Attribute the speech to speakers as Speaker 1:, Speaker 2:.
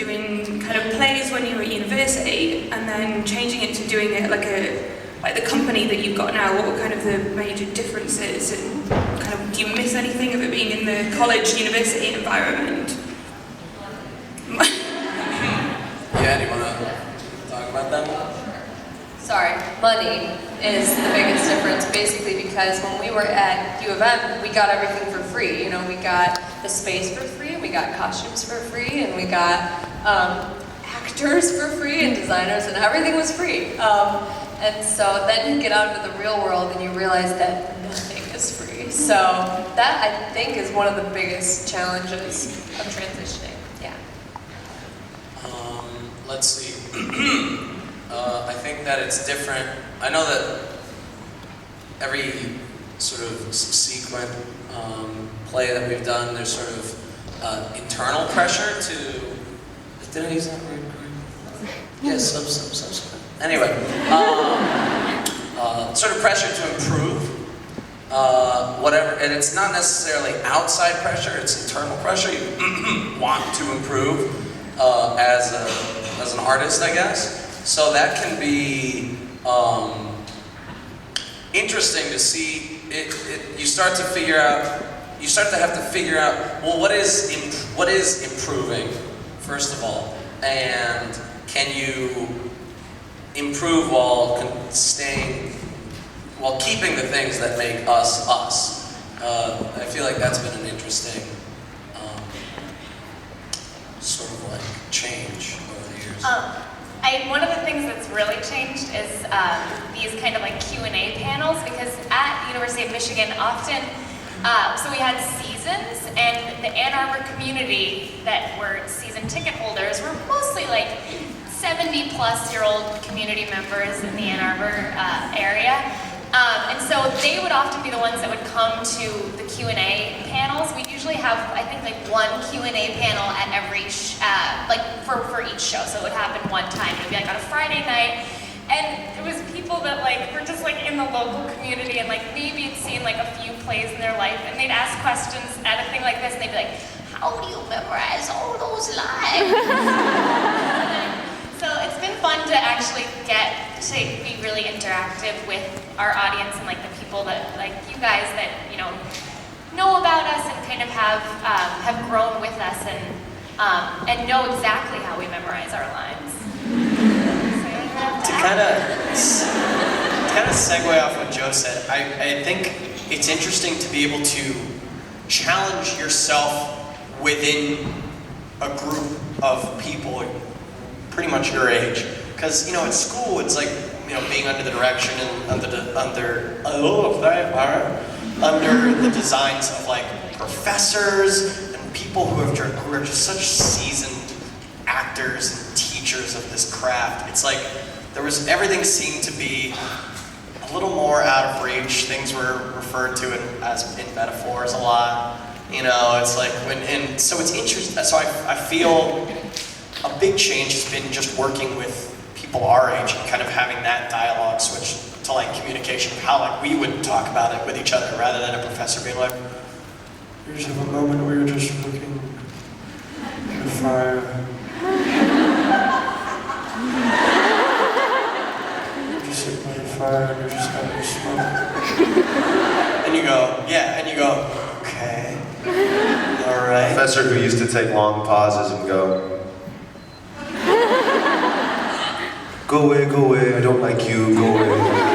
Speaker 1: doing kind of plays when you were at university, and then changing it to doing it like the company that you've got now? What were kind of the major differences, and kind of, do you miss anything of it being in the college, university environment?
Speaker 2: Yeah, do you want to talk about that?
Speaker 3: Sorry, money is the biggest difference, basically because when we were at U of M, we got everything for free. You know, we got the space for free, we got costumes for free, and we got actors for free, and designers, and everything was free. And so then you get out into the real world and you realize that nothing is free. So that, I think, is one of the biggest challenges of transitioning. Yeah.
Speaker 2: Let's see. I think that it's different. I know that every sort of subsequent play that we've done, there's sort of internal pressure to. Did I use that word? Yes, subsequent. Anyway, sort of pressure to improve whatever, and it's not necessarily outside pressure; it's internal pressure. You want to improve as an artist, I guess. So that can be interesting to see. You start to figure out. You start to have to figure out. Well, what is improving, first of all, and can you improve while keeping the things that make us us? I feel like that's been an interesting sort of like change over the years.
Speaker 4: One of the things that's really changed is these kind of like Q&A panels, because at University of Michigan often, so we had seasons, and the Ann Arbor community that were season ticket holders were mostly like 70-plus-year-old community members in the Ann Arbor area. And so they would often be the ones that would come to the Q&A panels. We usually have, I think, like one Q&A panel at every, for each show. So it would happen one time. It would be like on a Friday night. And it was people that like were just like in the local community and like maybe had seen like a few plays in their life, and they'd ask questions at a thing like this, and they'd be like, "How do you memorize all those lines?" So it's been fun to actually get to be really interactive with our audience and like the people that, like you guys, that know about us and kind of have grown with us and know exactly how we memorize our lines.
Speaker 5: To kind of segue off what Joe said, I think it's interesting to be able to challenge yourself within a group of people pretty much your age. Because, at school, it's like, being under the direction and under the designs of like professors and people who are just such seasoned actors and teachers of this craft. It's like everything seemed to be a little more out of reach. Things were referred to as in metaphors a lot. It's like so it's interesting. So I feel a big change has been just working with people our age and kind of having that dialogue switch to like communication of how like we would talk about it with each other, rather than a professor being like, "We just have a moment where you're just looking at the fire. You're just sitting by the fire and you're just having a smoke." And you go, yeah, and you go, okay, all right.
Speaker 6: Professor who used to take long pauses and go, go away, I don't like you, go away.